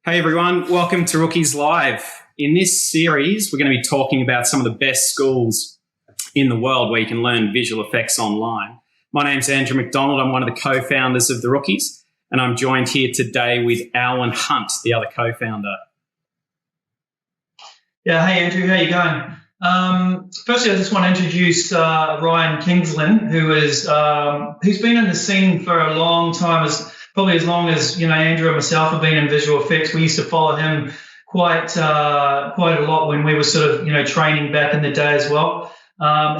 Hey everyone, welcome to Rookies Live. In this series, we're going to be talking about some of the best schools in the world where you can learn visual effects online. My name's Andrew McDonald. I'm one of the co-founders of the Rookies, and I'm joined here today with Alan Hunt, the other co-founder. Yeah, hey Andrew, how you going? Firstly, I just want to introduce Ryan Kingsland, who's been in the scene for a long time, probably as long as Andrew and myself have been in visual effects. We used to follow him quite a lot when we were sort of training back in the day as well.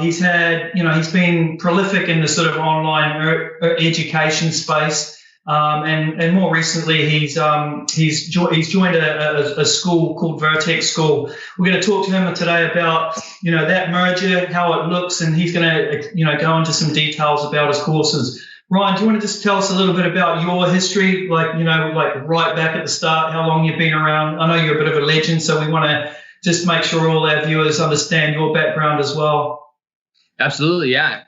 He's been prolific in the sort of online education space. And more recently, he's joined a school called Vertex School. We're going to talk to him today about that merger, how it looks, and he's going to go into some details about his courses. Ryan, do you want to just tell us a little bit about your history, like right back at the start, how long you've been around? I know you're a bit of a legend, so we want to just make sure all our viewers understand your background as well. Absolutely, yeah.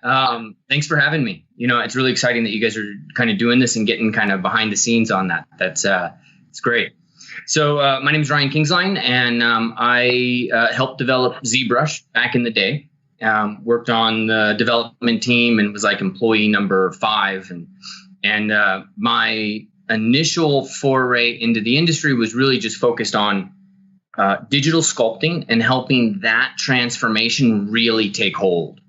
Thanks for having me. It's really exciting that you guys are kind of doing this and getting kind of behind the scenes on that. It's great. So my name is Ryan Kingsland, and I helped develop ZBrush back in the day. Worked on the development team and was like employee number 5. And my initial foray into the industry was really just focused on digital sculpting and helping that transformation really take hold.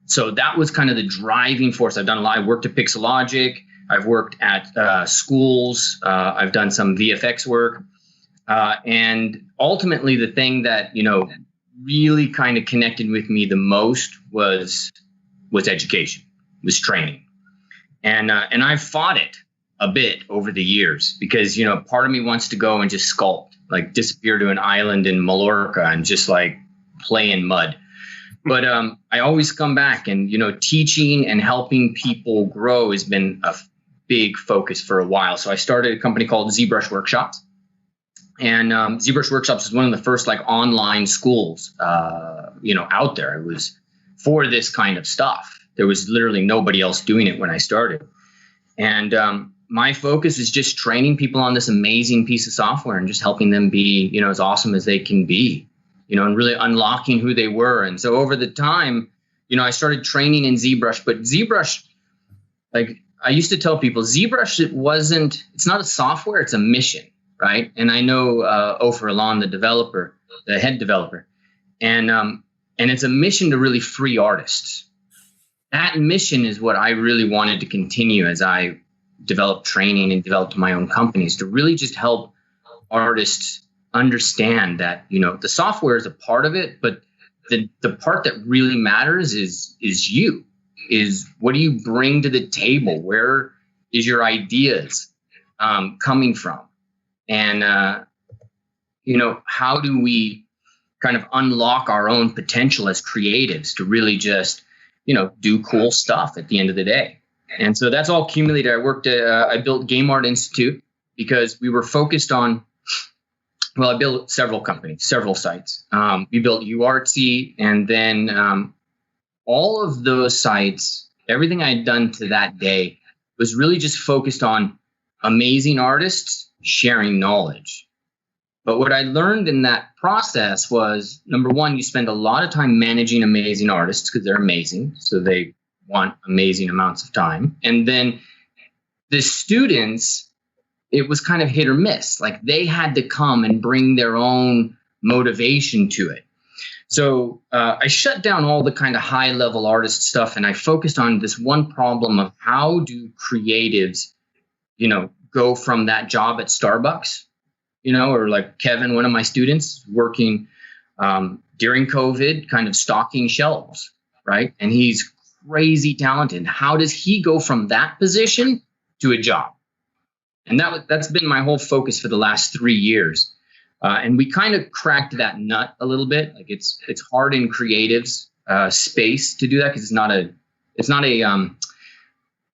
So that was kind of the driving force. I've done a lot. I worked at Pixelogic. I've worked at schools. I've done some VFX work. And ultimately, the thing that, really kind of connected with me the most was education, was training. And I've fought it a bit over the years because, part of me wants to go and just sculpt, like disappear to an island in Mallorca and just like play in mud. But I always come back and, teaching and helping people grow has been a big focus for a while. So I started a company called ZBrush Workshops. And ZBrush Workshops is one of the first like online schools, out there. It was for this kind of stuff. There was literally nobody else doing it when I started. And my focus is just training people on this amazing piece of software and just helping them be, as awesome as they can be, and really unlocking who they were. And so over the time, I started training in ZBrush, but ZBrush, like I used to tell people, ZBrush, it's not a software, it's a mission. Right. And I know Ofer Alon, the head developer, and it's a mission to really free artists. That mission is what I really wanted to continue as I developed training and developed my own companies, to really just help artists understand that, the software is a part of it, but the part that really matters is what do you bring to the table? Where is your ideas coming from? And, how do we kind of unlock our own potential as creatives to really just, do cool stuff at the end of the day? And so that's all accumulated. I built Game Art Institute because we were focused on, I built several companies, several sites. We built UArtsy, and then all of those sites, everything I had done to that day was really just focused on amazing artists sharing knowledge. But what I learned in that process was, number one, you spend a lot of time managing amazing artists because they're amazing. So they want amazing amounts of time. And then the students, it was kind of hit or miss. Like they had to come and bring their own motivation to it. So I shut down all the kind of high level artist stuff. And I focused on this one problem of how do creatives, go from that job at Starbucks, or like Kevin, one of my students, working during COVID, kind of stocking shelves, right? And he's crazy talented. How does he go from that position to a job? And that's been my whole focus for the last 3 years. And we kind of cracked that nut a little bit. Like it's hard in creatives space to do that because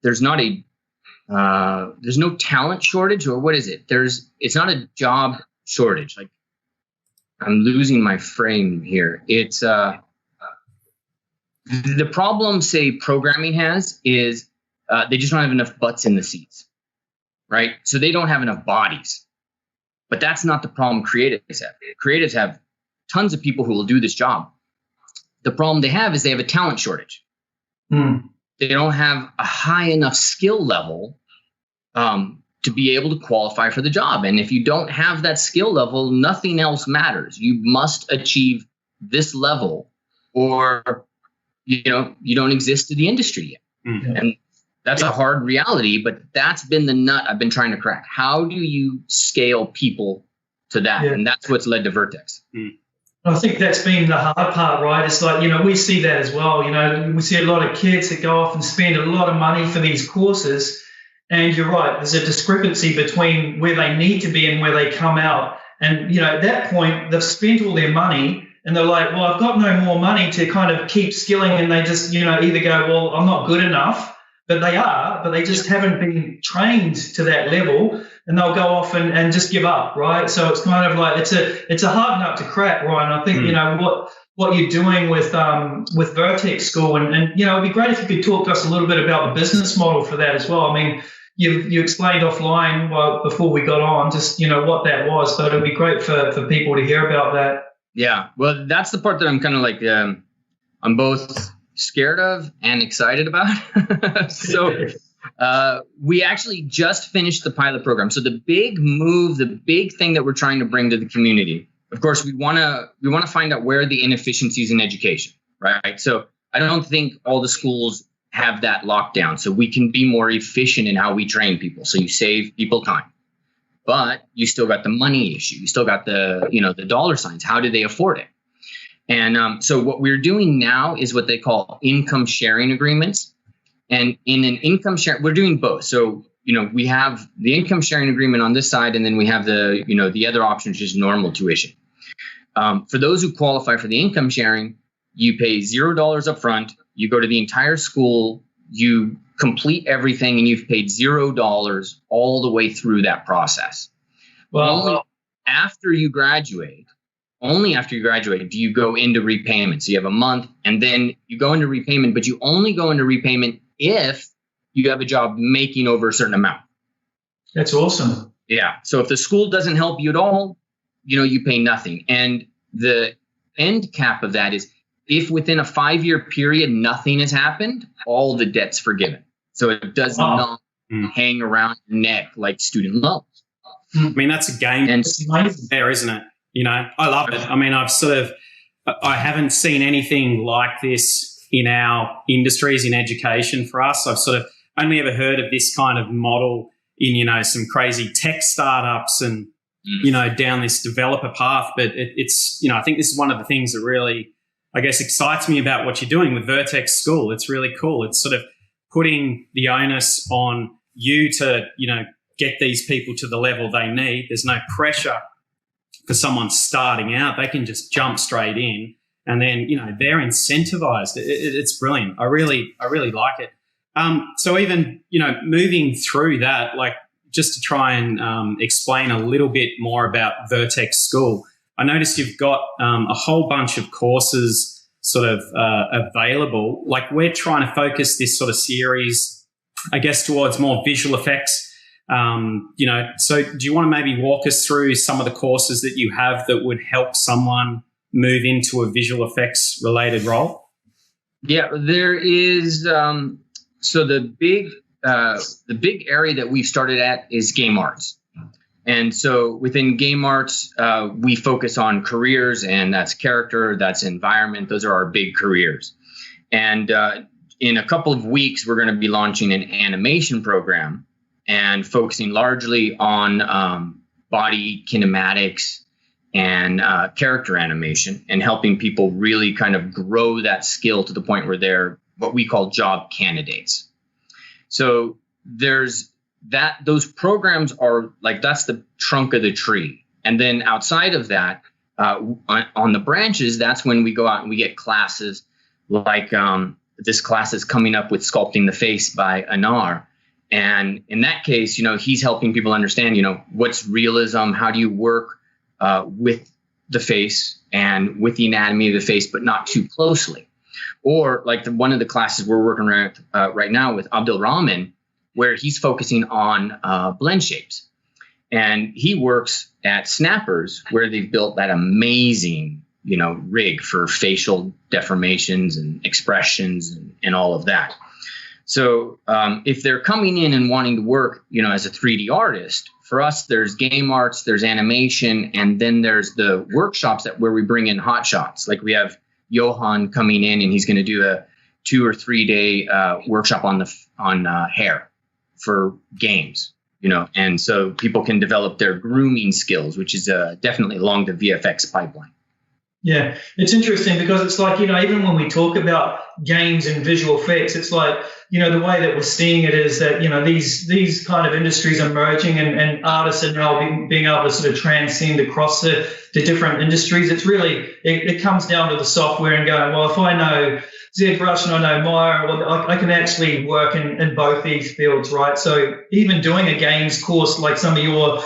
there's no talent shortage, or what is it? It's not a job shortage. Like I'm losing my frame here. It's the problem, say, programming has is they just don't have enough butts in the seats, right? So they don't have enough bodies. But that's not the problem creatives have. Creatives have tons of people who will do this job. The problem they have is they have a talent shortage. They don't have a high enough skill level to be able to qualify for the job. And if you don't have that skill level, nothing else matters. You must achieve this level, or you don't exist in the industry yet. And that's a hard reality, but that's been the nut I've been trying to crack. How do you scale people to that? And that's what's led to Vertex. I think that's been the hard part, right? It's like, we see that as well. We see a lot of kids that go off and spend a lot of money for these courses. And you're right, there's a discrepancy between where they need to be and where they come out. And, at that point, they've spent all their money and they're like, well, I've got no more money to kind of keep skilling. And they just, either go, well, I'm not good enough. But they just haven't been trained to that level, and they'll go off and just give up, right? So it's kind of like it's a hard nut to crack, Ryan. I think what you're doing with Vertex School, and it'd be great if you could talk to us a little bit about the business model for that as well. I mean, you explained offline before we got on just what that was, but it'd be great for people to hear about that. Yeah, well, that's the part that I'm kind of like I'm both scared of and excited about. So we actually just finished the pilot program. So the big move, the big thing that we're trying to bring to the community, of course, we want to find out where are the inefficiencies in education, right? So I don't think all the schools have that locked down. So we can be more efficient in how we train people. So you save people time, but you still got the money issue. You still got the dollar signs. How do they afford it? And so what we're doing now is what they call income sharing agreements. And in an income share, we're doing both. So, we have the income sharing agreement on this side, and then we have the other option, which is normal tuition. For those who qualify for the income sharing, you pay $0 up front. You go to the entire school, you complete everything, and you've paid $0 all the way through that process. Well, only after you graduate do you go into repayment. So you have a month and then you go into repayment, but you only go into repayment if you have a job making over a certain amount. That's awesome. Yeah. So if the school doesn't help you at all, you pay nothing. And the end cap of that is if within a 5-year period, nothing has happened, all the debt's forgiven. So it does not hang around your neck like student loans. I mean, that's a game there, isn't it? I love it. I mean, I haven't seen anything like this in our industries in education for us. I've sort of only ever heard of this kind of model in, some crazy tech startups and, down this developer path. But it's, I think this is one of the things that really, I guess, excites me about what you're doing with Vertex School. It's really cool. It's sort of putting the onus on you to, get these people to the level they need. There's no pressure for someone starting out. They can just jump straight in, and then they're incentivized. It's brilliant. I really like it. So even moving through that, like just to try and explain a little bit more about Vertex School, I noticed you've got a whole bunch of courses sort of available. Like we're trying to focus this sort of series, I guess, towards more visual effects. So do you want to maybe walk us through some of the courses that you have that would help someone move into a visual effects related role? Yeah, there is. So the big area that we've started at is game arts. And so within game arts, we focus on careers, and that's character, that's environment. Those are our big careers. And in a couple of weeks, we're going to be launching an animation program and focusing largely on body kinematics and character animation, and helping people really kind of grow that skill to the point where they're what we call job candidates. So there's that, those programs are like, that's the trunk of the tree. And then outside of that, on the branches, that's when we go out and we get classes like this class is coming up with Sculpting the Face by Anar. And in that case, he's helping people understand, what's realism, how do you work with the face and with the anatomy of the face, but not too closely. Or like one of the classes we're working around right now with Abdul Rahman, where he's focusing on blend shapes. And he works at Snappers, where they've built that amazing, rig for facial deformations and expressions and all of that. So if they're coming in and wanting to work, as a 3D artist, for us, there's game arts, there's animation, and then there's the workshops where we bring in hot shots. Like we have Johan coming in, and he's going to do a 2 or 3 day workshop on hair for games, and so people can develop their grooming skills, which is definitely along the VFX pipeline. Yeah, it's interesting because it's like, even when we talk about games and visual effects, it's like, the way that we're seeing it is that, these kind of industries are merging and artists are now being able to sort of transcend across the different industries. It's really, it comes down to the software and going, well, if I know ZBrush and I know Maya, well, I can actually work in both these fields, right? So even doing a games course like some of your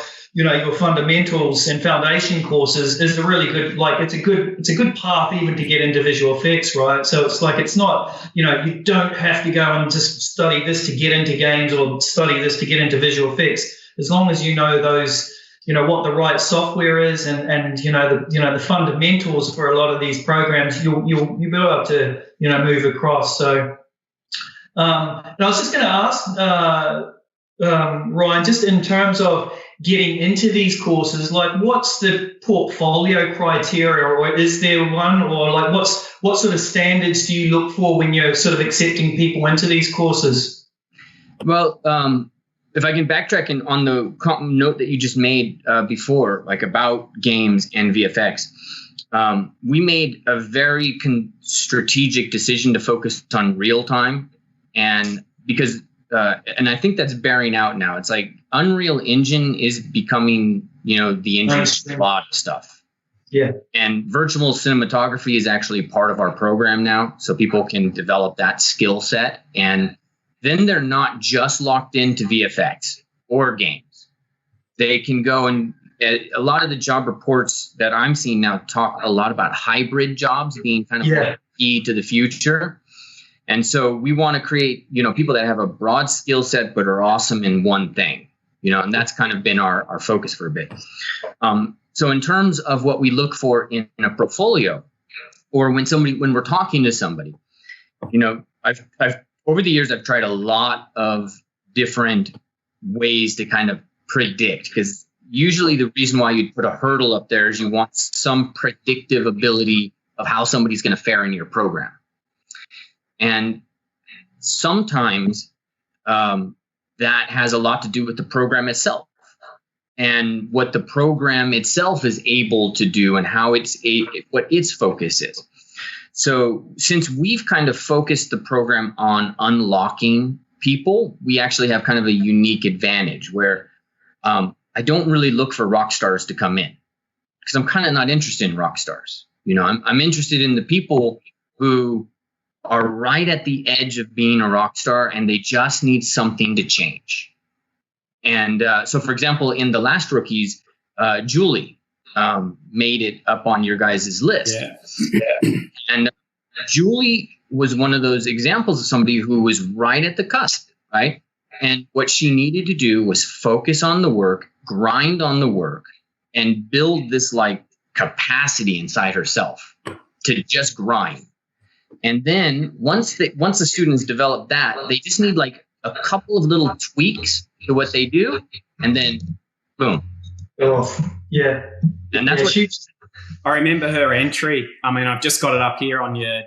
fundamentals and foundation courses is a really good, it's a good path even to get into visual effects, right? So it's like, it's not, you don't have to go and just study this to get into games or study this to get into visual effects. As long as you know those, what the right software is and the fundamentals for a lot of these programs, you'll be able to, move across. So, and I was just going to ask, Ryan, just in terms of getting into these courses, like what's the portfolio criteria, or is there one, or like what sort of standards do you look for when you're sort of accepting people into these courses? Well, if I can backtrack on the note that you just made before, like about games and VFX, we made a very strategic decision to focus on real time, and because and I think that's bearing out now. It's like Unreal Engine is becoming, the engine for a lot of stuff. Yeah. And virtual cinematography is actually part of our program now, so people can develop that skill set. And then they're not just locked into VFX or games. They can go and a lot of the job reports that I'm seeing now talk a lot about hybrid jobs being kind of like key to the future. And so we want to create, people that have a broad skill set but are awesome in one thing, and that's kind of been our focus for a bit. So in terms of what we look for in a portfolio, or when we're talking to somebody, I've over the years, I've tried a lot of different ways to kind of predict, because usually the reason why you'd put a hurdle up there is you want some predictive ability of how somebody's going to fare in your program. And sometimes that has a lot to do with the program itself and what the program itself is able to do and how what its focus is. So since we've kind of focused the program on unlocking people, we actually have kind of a unique advantage where I don't really look for rock stars to come in, because I'm kind of not interested in rock stars. I'm interested in the people who are right at the edge of being a rock star and they just need something to change. And so, for example, in the last rookies, Julie made it up on your guys' list. Yeah. And Julie was one of those examples of somebody who was right at the cusp, right? And what she needed to do was focus on the work, grind on the work, and build this like capacity inside herself to just grind. And then once the students develop that, they just need like a couple of little tweaks to what they do, and then boom. Oh, yeah. And that's what I remember her entry. I mean, I've just got it up here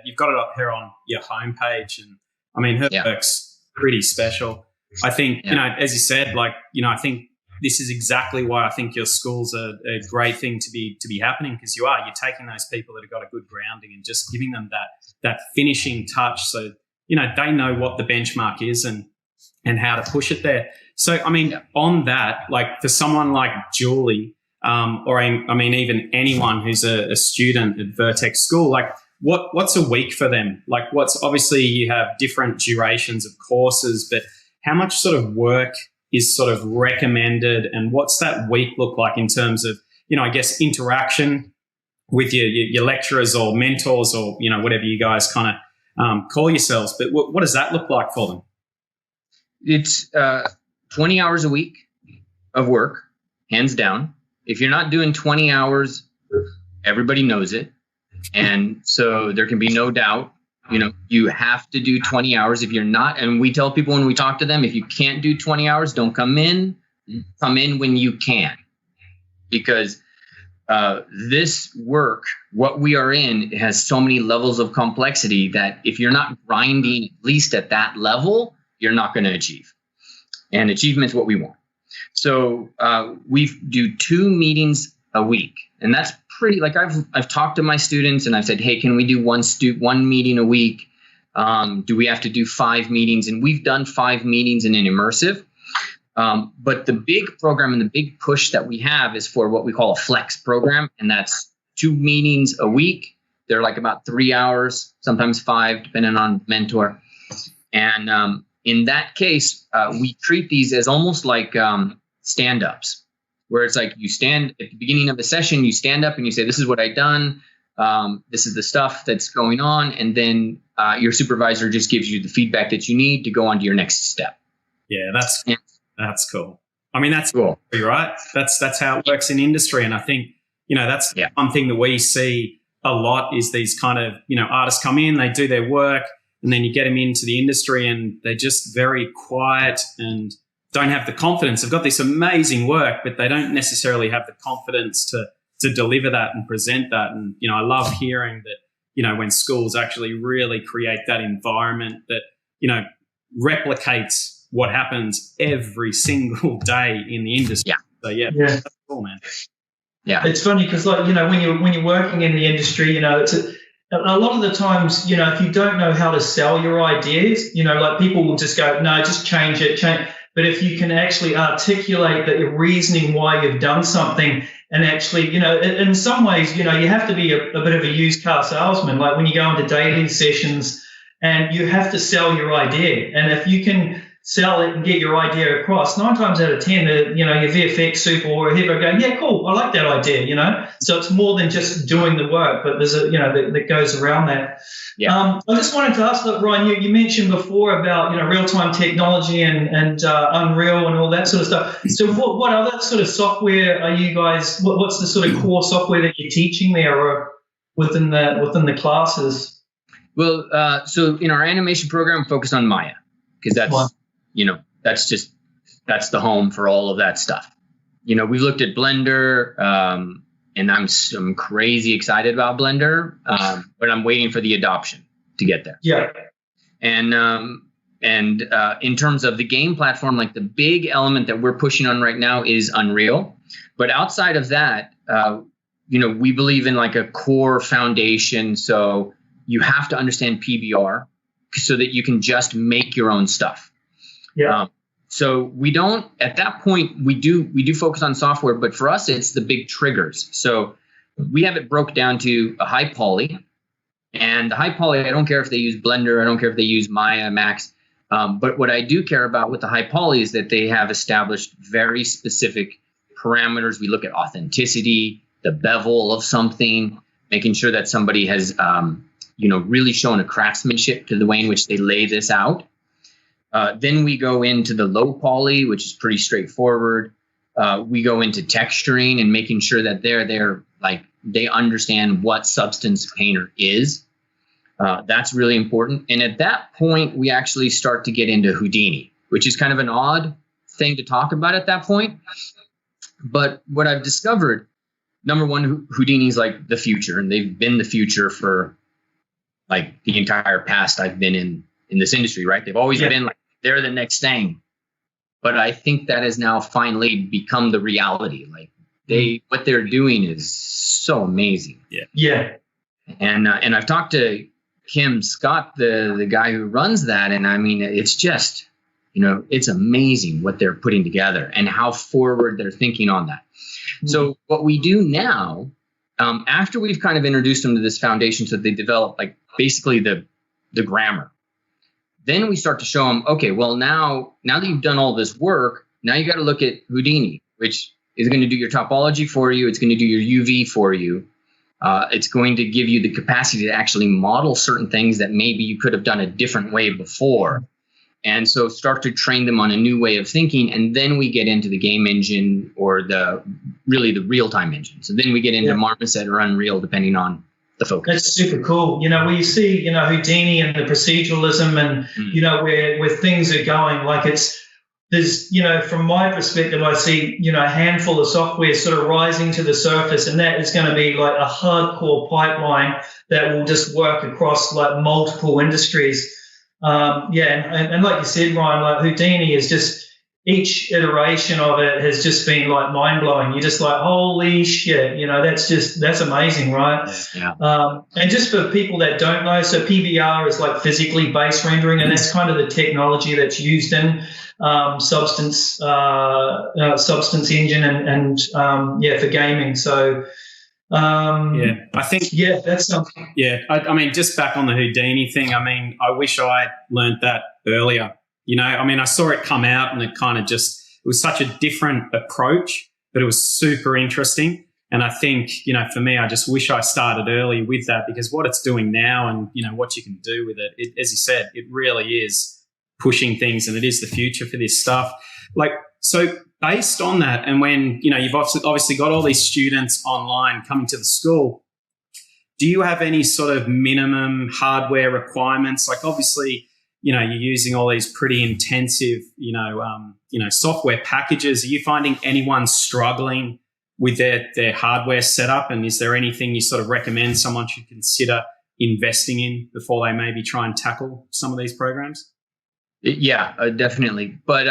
you've got it up here on your homepage. And I mean, her work's pretty special. I think, as you said, I think this is exactly why I think your school's a great thing to be happening, because you're taking those people that have got a good grounding and just giving them that finishing touch, so they know what the benchmark is and how to push it there. So I mean, on that, like for someone like Julie, or I mean even anyone who's a student at Vertex School, like what's a week for them? Like obviously you have different durations of courses, but how much sort of work is sort of recommended, and what's that week look like in terms of, I guess, interaction with your lecturers or mentors or, whatever you guys kind of call yourselves. But what does that look like for them? It's 20 hours a week of work. hands down. If you're not doing 20 hours, everybody knows it. And so there can be no doubt, you have to do 20 hours. If you're not, and we tell people when we talk to them, if you can't do 20 hours, don't come in. Come in when you can. Because this work, what we are in, has so many levels of complexity that if you're not grinding at least at that level, you're not going to achieve. And achievement's what we want. So we do 2 meetings a week, and that's pretty. Like I've talked to my students and I've said, hey, can we do one meeting a week? Do we have to do 5 meetings? And we've done 5 meetings in an immersive. But the big program and the big push that we have is for what we call a flex program, and that's 2 meetings a week. They're like about 3 hours, sometimes 5, depending on mentor. And in that case, we treat these as almost like stand-ups, where it's like you stand at the beginning of the session, you stand up and you say, this is what I've done. This is the stuff that's going on. And then your supervisor just gives you the feedback that you need to go on to your next step. Yeah, that's cool. I mean, that's cool, right? That's how it works in industry. And I think, that's one thing that we see a lot is these kind of, artists come in, they do their work, and then you get them into the industry and they're just very quiet and don't have the confidence. They've got this amazing work, but they don't necessarily have the confidence to deliver that and present that. And, I love hearing that, when schools actually really create that environment that, replicates what happens every single day in the industry. Yeah. So that's cool, man. Yeah. It's funny because when you're working in the industry, it's a lot of the times, if you don't know how to sell your ideas, people will just go, no, just change it. But if you can actually articulate the reasoning why you've done something, and actually, in some ways, you have to be a bit of a used car salesman. Like when you go into daily sessions and you have to sell your idea. And if you can sell it and get your idea across, 9 times out of 10, your VFX super or whoever go, yeah, cool, I like that idea, So it's more than just doing the work, but there's that goes around that. Yeah. I just wanted to ask, look, Ryan, you mentioned before about, real-time technology and Unreal and all that sort of stuff. So what other sort of software are you guys, what's the sort of core software that you're teaching there or within the classes? Well, so in our animation program, focus on Maya, because that's, that's the home for all of that stuff. We've looked at Blender, and I'm crazy excited about Blender, but I'm waiting for the adoption to get there. Yeah. And in terms of the game platform, like the big element that we're pushing on right now is Unreal. But outside of that, we believe in like a core foundation. So you have to understand PBR so that you can just make your own stuff. Yeah. So we don't, at that point, we do focus on software, but for us, it's the big triggers. So we have it broke down to a high poly, and the high poly, I don't care if they use Blender, I don't care if they use Maya, Max, but what I do care about with the high poly is that they have established very specific parameters. We look at authenticity, the bevel of something, making sure that somebody has, really shown a craftsmanship to the way in which they lay this out. Then we go into the low poly, which is pretty straightforward. We go into texturing and making sure that they understand what Substance Painter is. That's really important. And at that point, we actually start to get into Houdini, which is kind of an odd thing to talk about at that point. But what I've discovered, number one, Houdini is like the future, and they've been the future for like the entire past I've been in this industry, right? They've always been like, they're the next thing. But I think that has now finally become the reality. Like what they're doing is so amazing. Yeah. And I've talked to Kim Scott, the guy who runs that, and I mean, it's just, it's amazing what they're putting together and how forward they're thinking on that. Mm-hmm. So what we do now, after we've kind of introduced them to this foundation, so they develop like basically the grammar. Then we start to show them, okay, well, now that you've done all this work, now you got to look at Houdini, which is going to do your topology for you. It's going to do your UV for you. It's going to give you the capacity to actually model certain things that maybe you could have done a different way before. And so start to train them on a new way of thinking. And then we get into the game engine or the real-time engine. So then we get into Marmoset or Unreal, depending on the focus. That's super cool. Where you see, Houdini and the proceduralism and, where things are going, like there's, from my perspective, I see, a handful of software sort of rising to the surface, and that is going to be like a hardcore pipeline that will just work across like multiple industries. And like you said, Ryan, like Houdini is just, each iteration of it has just been like mind blowing. You're just like, holy shit, that's amazing, right? Yeah. And just for people that don't know, so PBR is like physically based rendering, and that's kind of the technology that's used in Substance Engine and for gaming. So I think that's something. I mean, just back on the Houdini thing, I mean, I wish I learned that earlier. I saw it come out and it kind of it was such a different approach, but it was super interesting. And I think, for me, I just wish I started early with that, because what it's doing now and, what you can do with it, as you said, it really is pushing things, and it is the future for this stuff. Like, so based on that, and when, you've obviously got all these students online coming to the school, do you have any sort of minimum hardware requirements? Like, obviously, you're using all these pretty intensive, software packages. Are you finding anyone struggling with their hardware setup? And is there anything you sort of recommend someone should consider investing in before they maybe try and tackle some of these programs? Yeah, definitely. But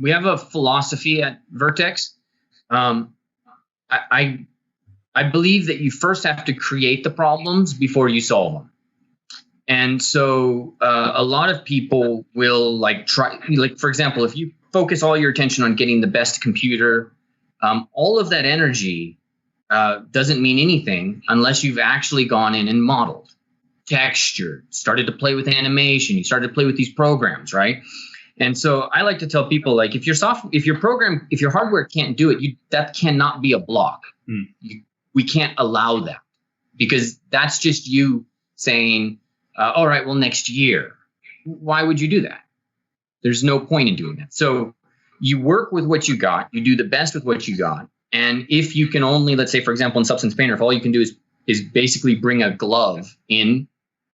we have a philosophy at Vertex. I believe that you first have to create the problems before you solve them. And so a lot of people will for example, if you focus all your attention on getting the best computer, all of that energy doesn't mean anything unless you've actually gone in and modeled, textured, started to play with animation, you started to play with these programs, right? And so I like to tell people, like, if your hardware can't do it, that cannot be a block. We can't allow that, because that's just you saying, all right, well, next year. Why would you do that? There's no point in doing that. So you work with what you got, you do the best with what you got. And if you can only, let's say, for example, in Substance Painter, if all you can do is basically bring a glove in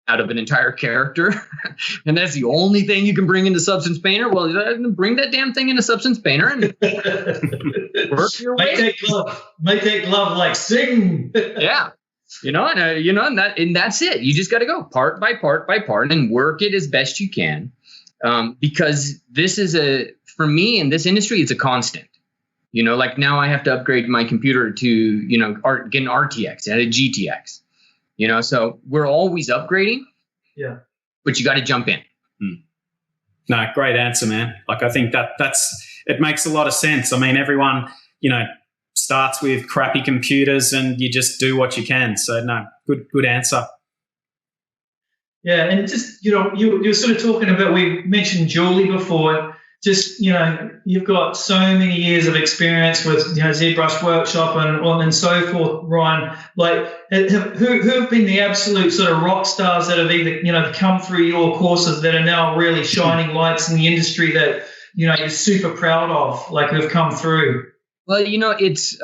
out of an entire character, and that's the only thing you can bring into Substance Painter, well, bring that damn thing into Substance Painter and work your way. Make that glove like sing. Yeah. And that's it. You just got to go part by part by part and work it as best you can. Because this is for me in this industry, it's a constant. Like now I have to upgrade my computer to, get an RTX and a GTX, so we're always upgrading. Yeah. But you got to jump in. No, great answer, man. Like, I think it makes a lot of sense. I mean, everyone, starts with crappy computers and you just do what you can. So no, good answer. Yeah, and just, you're sort of talking about, we mentioned Julie before, just, you've got so many years of experience with, ZBrush Workshop and so forth, Ryan. Like, who have been the absolute sort of rock stars that have either, come through your courses that are now really shining lights in the industry that, you're super proud of, like, who've come through? Well, it's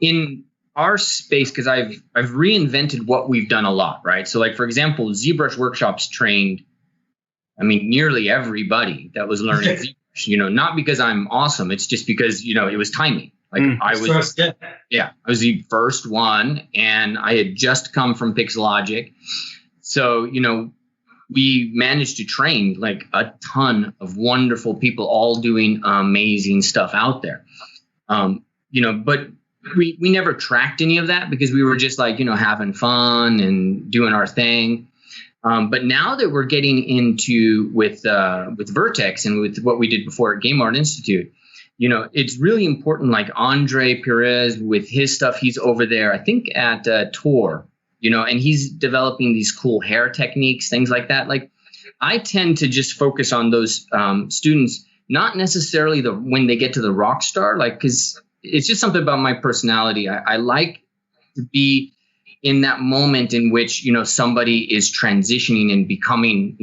in our space, because I've reinvented what we've done a lot, right? So, like, for example, ZBrush Workshops trained, nearly everybody that was learning ZBrush, not because I'm awesome. It's just because, it was timing. Like I was the first one, and I had just come from Pixelogic. So, we managed to train like a ton of wonderful people all doing amazing stuff out there. But we never tracked any of that because we were just like, having fun and doing our thing. But now that we're getting into with Vertex and with what we did before at Game Art Institute, it's really important. Like Andre Perez with his stuff, he's over there, I think at Tor, and he's developing these cool hair techniques, things like that. Like I tend to just focus on those students, not necessarily when they get to the rock star, like, because it's just something about my personality. I like to be in that moment in which, somebody is transitioning and becoming,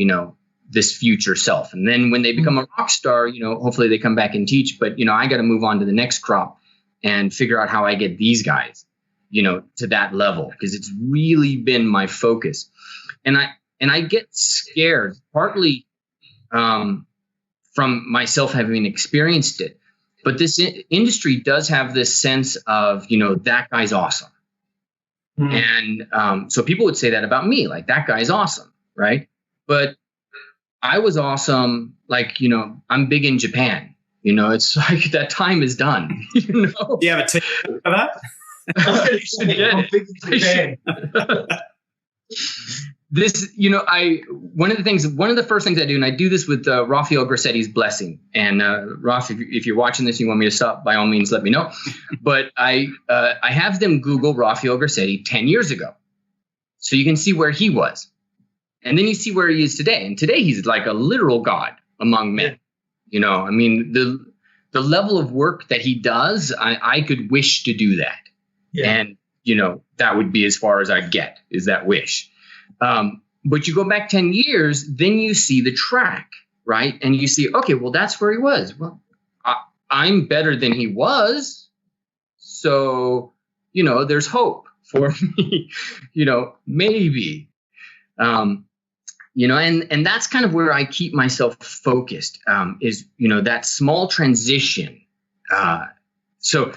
this future self. And then when they become a rock star, hopefully they come back and teach. But, I got to move on to the next crop and figure out how I get these guys, to that level, because it's really been my focus. And I get scared partly from myself having experienced it. But this industry does have this sense of, that guy's awesome. And so people would say that about me, like, that guy's awesome, right? But I was awesome, like, I'm big in Japan. It's like that time is done. Do you have a tip for that? I'm big in Japan. This, one of the first things I do, and I do this with Rafael Grassetti's blessing. And Raf, if you're watching this, and you want me to stop, by all means, let me know. But I have them Google Rafael Grassetti 10 years ago, so you can see where he was, and then you see where he is today. And today he's like a literal god among men. I mean, the level of work that he does, I could wish to do that, and that would be as far as I'd get, is that wish. But you go back 10 years, then you see the track, right? And you see, okay, well, that's where he was. Well, I'm better than he was. So, there's hope for me, maybe, and that's kind of where I keep myself focused, is, that small transition. So,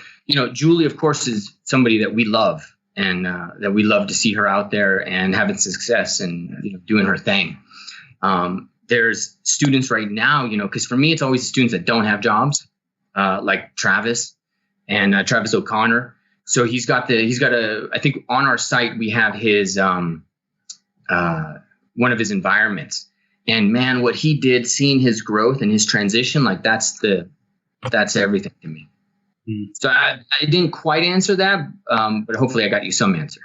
Julie, of course, is somebody that we love. And that we love to see her out there and having success and doing her thing. There's students right now, because for me, it's always the students that don't have jobs, like Travis and Travis O'Connor. So he's got I think on our site we have his one of his environments. And man, what he did, seeing his growth and his transition, like that's everything to me. So I didn't quite answer that, but hopefully I got you some answer.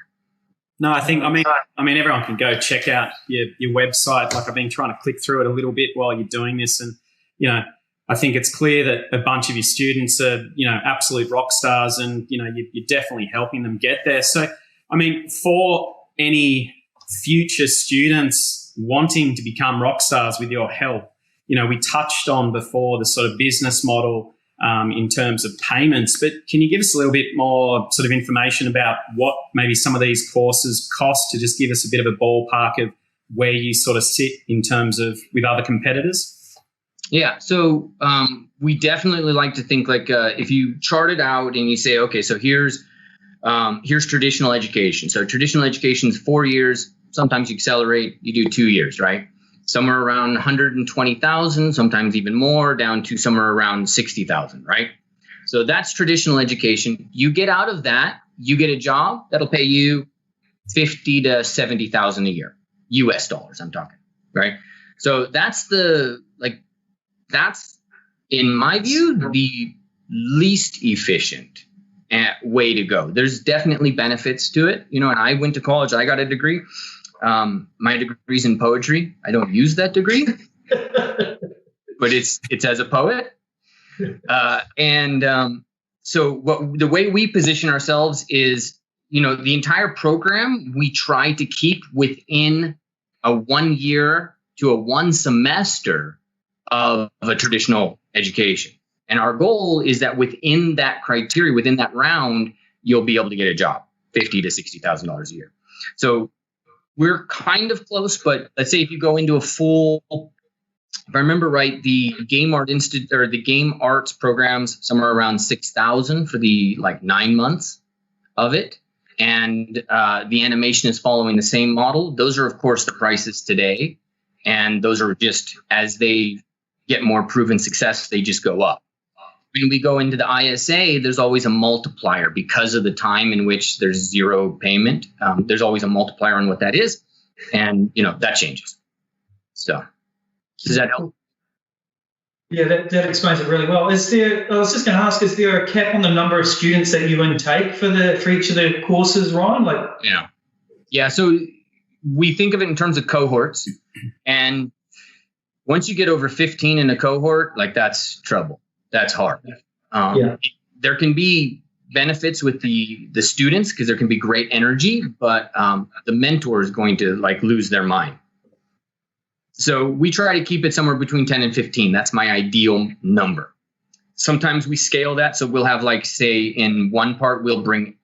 No, I mean, everyone can go check out your website. Like, I've been trying to click through it a little bit while you're doing this. And, I think it's clear that a bunch of your students are, absolute rock stars, and, you're definitely helping them get there. So, I mean, for any future students wanting to become rock stars with your help, we touched on before the sort of business model in terms of payments, but can you give us a little bit more sort of information about what maybe some of these courses cost, to just give us a bit of a ballpark of where you sort of sit in terms of with other competitors? Yeah, so we definitely like to think like if you chart it out and you say, okay, so here's traditional education. So traditional education is 4 years. Sometimes you accelerate, you do 2 years, right? Somewhere around 120,000, sometimes even more, down to somewhere around 60,000, right? So that's traditional education. You get out of that, you get a job that'll pay you 50 to 70,000 a year, US dollars, I'm talking, right? So that's in my view, the least efficient way to go. There's definitely benefits to it, and I went to college, I got a degree. My degree's in poetry. I don't use that degree, but it's as a poet. So the way we position ourselves is, the entire program we try to keep within a 1 year to a 1 semester of a traditional education. And our goal is that within that criteria, within that round, you'll be able to get a job, $50,000 to $60,000 a year. So we're kind of close, but let's say if you go into a full, if I remember right, the Game Art Institute or the Game Arts programs somewhere around 6,000 for the 9 months of it, and the animation is following the same model. Those are, of course, the prices today, and those are just as they get more proven success, they just go up. When we go into the ISA, there's always a multiplier because of the time in which there's zero payment. There's always a multiplier on what that is. And, that changes. So does that help? Yeah, that explains it really well. I was just going to ask, is there a cap on the number of students that you intake for each of the courses, Ryan? Yeah. So we think of it in terms of cohorts. And once you get over 15 in a cohort, that's trouble. That's hard. There can be benefits with the students because there can be great energy, but the mentor is going to lose their mind. So we try to keep it somewhere between 10 and 15. That's my ideal number. Sometimes we scale that. So we'll have, like, say in one part, we'll bring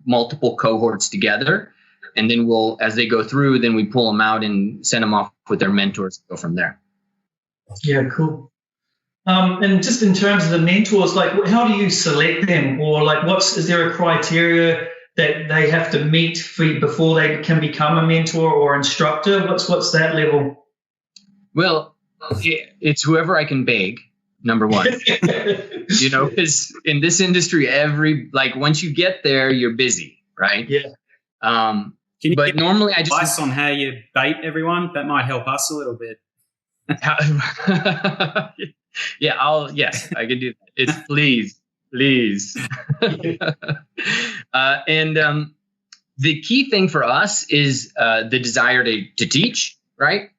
multiple cohorts together. And then as they go through, then we pull them out and send them off with their mentors and go from there. Yeah, cool. And just in terms of the mentors, like, how do you select them? Or like, is there a criteria that they have to meet before they can become a mentor or instructor? What's that level? Well, it's whoever I can beg, number one. Because in this industry, once you get there, you're busy, right? Yeah. Can you but normally I just advice on how you bait everyone? That might help us a little bit. Yeah, yes, I can do that. It's please. And the key thing for us is the desire to teach, right?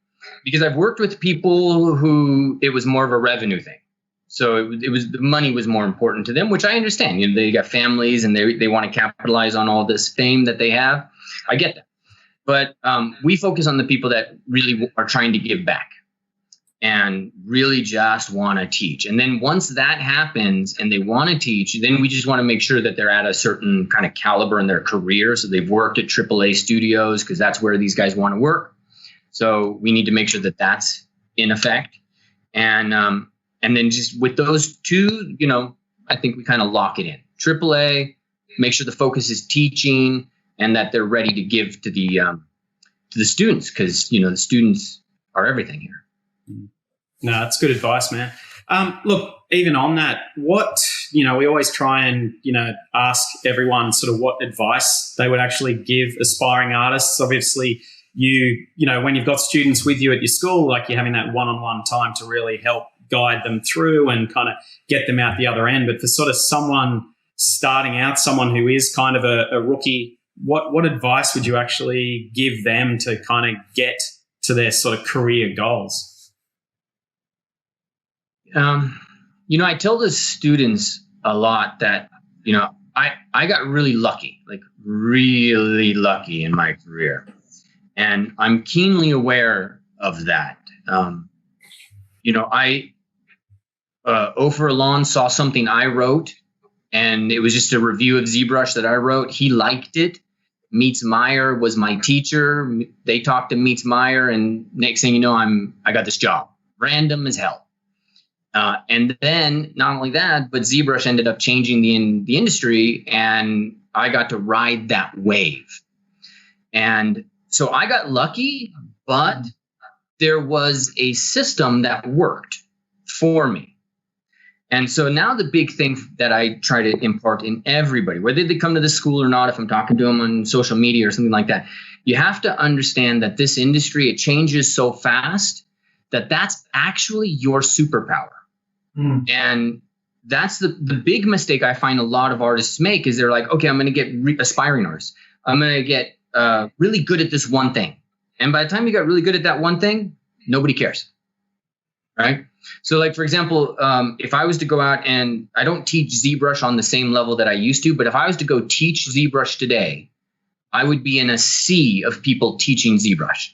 Because I've worked with people who it was more of a revenue thing. So it was the money was more important to them, which I understand. They got families and they want to capitalize on all this fame that they have. I get that. But we focus on the people that really are trying to give back and really just want to teach. And then once that happens and they want to teach, then we just want to make sure that they're at a certain kind of caliber in their career. So they've worked at AAA studios because that's where these guys want to work. So we need to make sure that that's in effect. And then just with those two, I think we kind of lock it in. AAA, make sure the focus is teaching and that they're ready to give to the students because, the students are everything here. No, that's good advice, man. Look, even on that, we always try and, ask everyone sort of what advice they would actually give aspiring artists. Obviously, when you've got students with you at your school, like you're having that one-on-one time to really help guide them through and kind of get them out the other end. But for sort of someone starting out, someone who is kind of a rookie, what advice would you actually give them to kind of get to their sort of career goals? I tell the students a lot that, I got really lucky in my career. And I'm keenly aware of that. Ofer Alon saw something I wrote, and it was just a review of ZBrush that I wrote. He liked it. Meets Meyer was my teacher. They talked to Meets Meyer, and next thing you know, I got this job. Random as hell. And then not only that, but ZBrush ended up changing the industry, and I got to ride that wave. And so I got lucky, but there was a system that worked for me. And so now the big thing that I try to impart in everybody, whether they come to this school or not, if I'm talking to them on social media or something like that, you have to understand that this industry, it changes so fast that that's actually your superpower. And that's the big mistake I find a lot of artists make is they're like, okay, I'm going to get aspiring artists. I'm going to get really good at this one thing. And by the time you got really good at that one thing, nobody cares. Right? So like, for example, if I was to go out and I don't teach ZBrush on the same level that I used to, but if I was to go teach ZBrush today, I would be in a sea of people teaching ZBrush.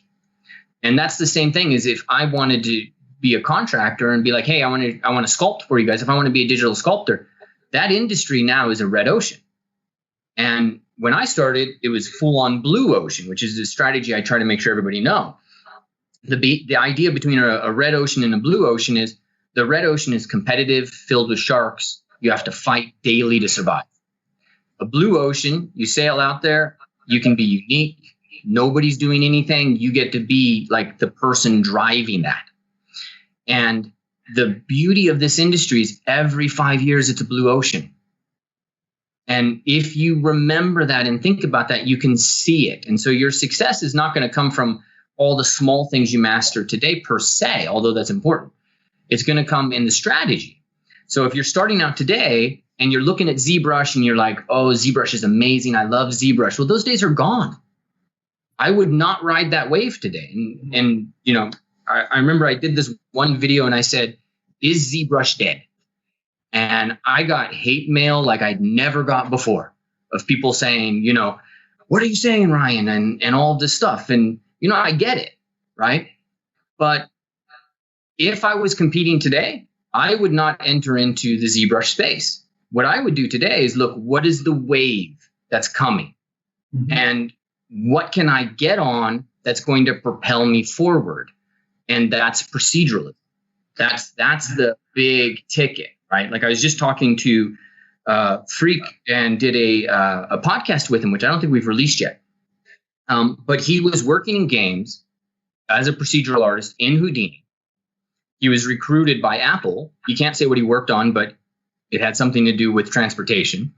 And that's the same thing as if I wanted to be a contractor and be like, hey, I want to sculpt for you guys. If I want to be a digital sculptor, that industry now is a red ocean. And when I started, it was full on blue ocean, which is the strategy I try to make sure everybody know. The idea between a red ocean and a blue ocean is the red ocean is competitive, filled with sharks. You have to fight daily to survive. A blue ocean, you sail out there, you can be unique. Nobody's doing anything. You get to be like the person driving that. And the beauty of this industry is every 5 years, it's a blue ocean. And if you remember that and think about that, you can see it. And so your success is not going to come from all the small things you master today per se, although that's important. It's going to come in the strategy. So if you're starting out today and you're looking at ZBrush and you're like, oh, ZBrush is amazing. I love ZBrush. Well, those days are gone. I would not ride that wave today. And I remember I did this one video and I said, is ZBrush dead? And I got hate mail like I'd never got before of people saying, what are you saying, Ryan? And all this stuff. And, I get it, right? But if I was competing today, I would not enter into the ZBrush space. What I would do today is look, what is the wave that's coming? Mm-hmm. And what can I get on that's going to propel me forward? And that's proceduralism. That's the big ticket, right? Like I was just talking to Freak and did a podcast with him, which I don't think we've released yet. But he was working in games as a procedural artist in Houdini. He was recruited by Apple. You can't say what he worked on, but it had something to do with transportation.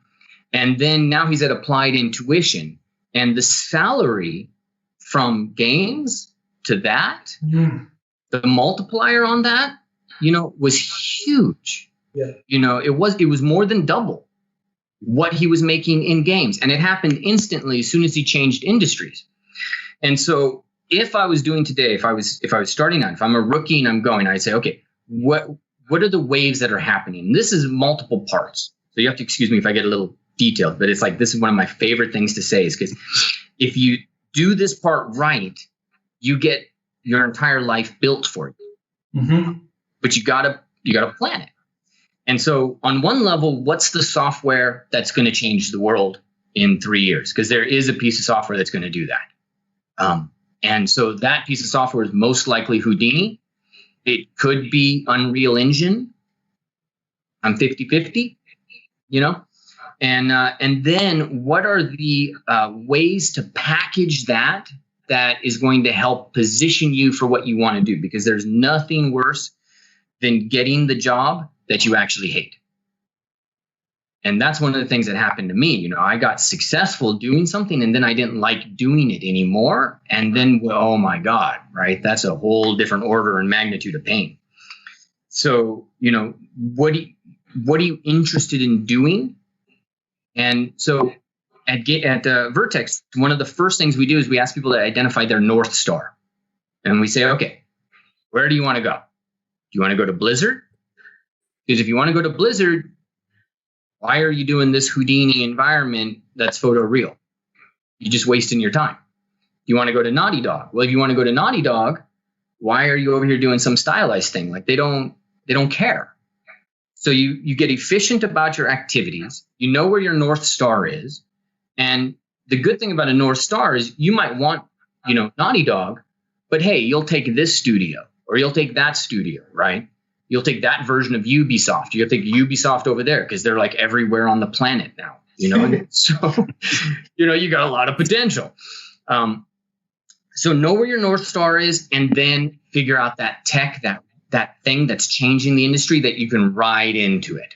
And then now he's at Applied Intuition. And the salary from games to that, the multiplier on that, was huge. Yeah. It was more than double what he was making in games. And it happened instantly as soon as he changed industries. And so if I was doing today, if I was starting out, if I'm a rookie and I'm going, I'd say, okay, what are the waves that are happening? And this is multiple parts. So you have to excuse me if I get a little detailed, but it's like, this is one of my favorite things to say is because if you do this part right, you get your entire life built for you. Mm-hmm. But you gotta plan it. And so on one level, what's the software that's going to change the world in 3 years? Because there is a piece of software that's going to do that. And so that piece of software is most likely Houdini. It could be Unreal Engine. I'm 50-50, And then what are the ways to package that is going to help position you for what you want to do? Because there's nothing worse than getting the job that you actually hate. And that's one of the things that happened to me. I got successful doing something and then I didn't like doing it anymore. And then, oh my God, right? That's a whole different order and magnitude of pain. So, what are you interested in doing? And so at Vertex, one of the first things we do is we ask people to identify their North Star. And we say, okay, where do you want to go? Do you want to go to Blizzard? Because if you want to go to Blizzard, why are you doing this Houdini environment that's photoreal? You're just wasting your time. You want to go to Naughty Dog? Well, if you want to go to Naughty Dog, why are you over here doing some stylized thing? Like they don't care. So you get efficient about your activities. You know where your North Star is. And the good thing about a North Star is you might want, Naughty Dog, but hey, you'll take this studio or you'll take that studio, right? You'll take that version of Ubisoft. You'll take Ubisoft over there because they're like everywhere on the planet now, So, you got a lot of potential. So know where your North Star is and then figure out that tech, that thing that's changing the industry that you can ride into it.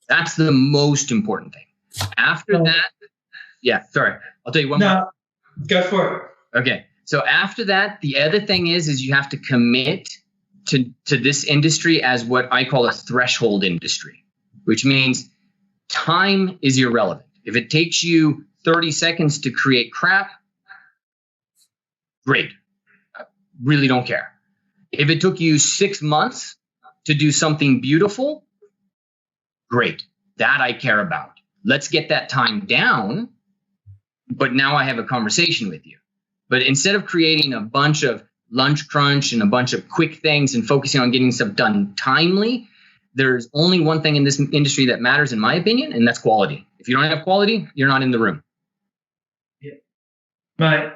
That's the most important thing. After that, yeah, sorry. I'll tell you one more. Go for it. Okay. So after that, the other thing is you have to commit to this industry as what I call a threshold industry, which means time is irrelevant. If it takes you 30 seconds to create crap, great. I really don't care. If it took you 6 months to do something beautiful, great. That I care about. Let's get that time down, but now I have a conversation with you. But instead of creating a bunch of lunch crunch and a bunch of quick things and focusing on getting stuff done timely, there's only one thing in this industry that matters, in my opinion, and that's quality. If you don't have quality, you're not in the room. Yeah. Mate,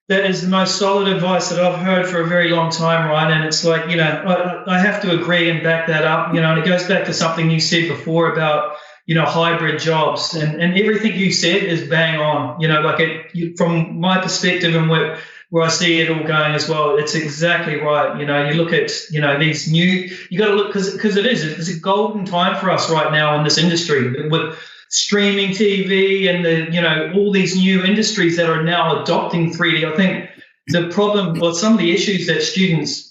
that is the most solid advice that I've heard for a very long time, Ryan. And it's like, I have to agree and back that up, and it goes back to something you said before about, hybrid jobs and everything you said is bang on, from my perspective and where I see it all going as well. It's exactly right. You look at, these new, you got to look because it's a golden time for us right now in this industry with streaming TV and all these new industries that are now adopting 3D. I think the problem or some of the issues that students,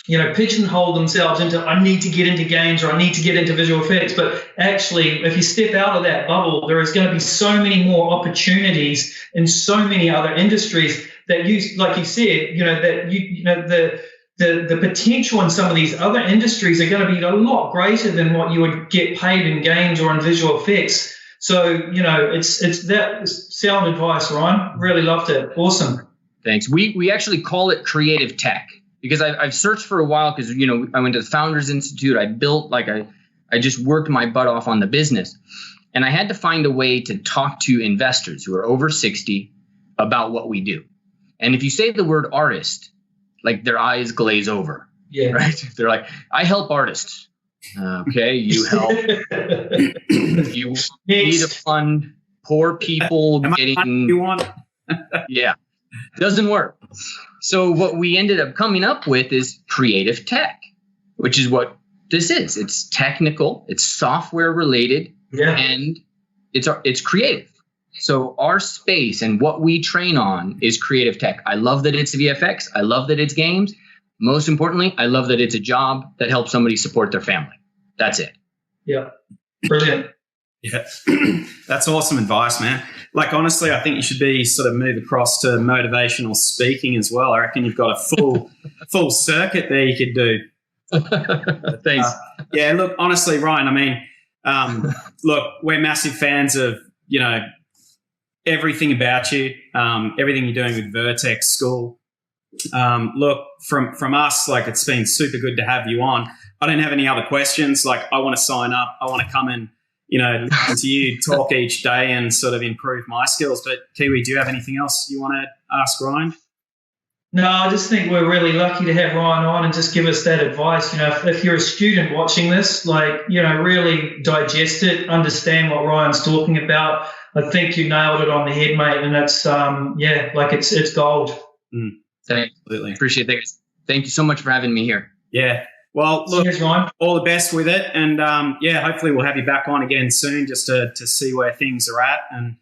pigeonhole themselves into, I need to get into games or I need to get into visual effects. But actually, if you step out of that bubble, there is going to be so many more opportunities in so many other industries that like you said, the potential in some of these other industries are going to be a lot greater than what you would get paid in games or in visual effects. So, it's that sound advice, Ryan. Really loved it. Awesome. Thanks. We actually call it creative tech because I've searched for a while because, I went to the Founders Institute. I built I just worked my butt off on the business. And I had to find a way to talk to investors who are over 60 about what we do. And if you say the word artist, like their eyes glaze over. Yeah. Right. They're like, I help artists. Okay. You help. You need to fund poor people getting. You want? Yeah. Doesn't work. So what we ended up coming up with is creative tech, which is what this is. It's technical. It's software related. Yeah. And it's creative. So our space and what we train on is creative tech. I love that it's VFX. I love that it's games. Most importantly, I love that it's a job that helps somebody support their family. That's it. Yeah. Brilliant. Yeah. That's awesome advice, man. Like, honestly, I think you should be sort of move across to motivational speaking as well. I reckon you've got a full circuit there you could do. Thanks. Yeah, look, honestly, Ryan, I mean, look, we're massive fans of, everything about you, everything you're doing with Vertex School. Look, from us, like, it's been super good to have you on. I don't have any other questions. Like, I want to sign up. I want to come and, listen to you talk each day and sort of improve my skills. But Kiwi, do you have anything else you want to ask Ryan? No, I just think we're really lucky to have Ryan on and just give us that advice. If you're a student watching this, really digest it, understand what Ryan's talking about. I think you nailed it on the head, mate. And that's, it's gold. Absolutely. Appreciate that. Thank you so much for having me here. Yeah. Well, look, cheers, Ryan. All the best with it. And, hopefully we'll have you back on again soon just to see where things are at and,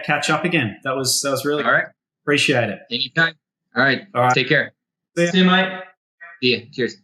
catch up again. That was really all right. Appreciate it. Anytime. All right. Take care. See you, mate. See you. Cheers.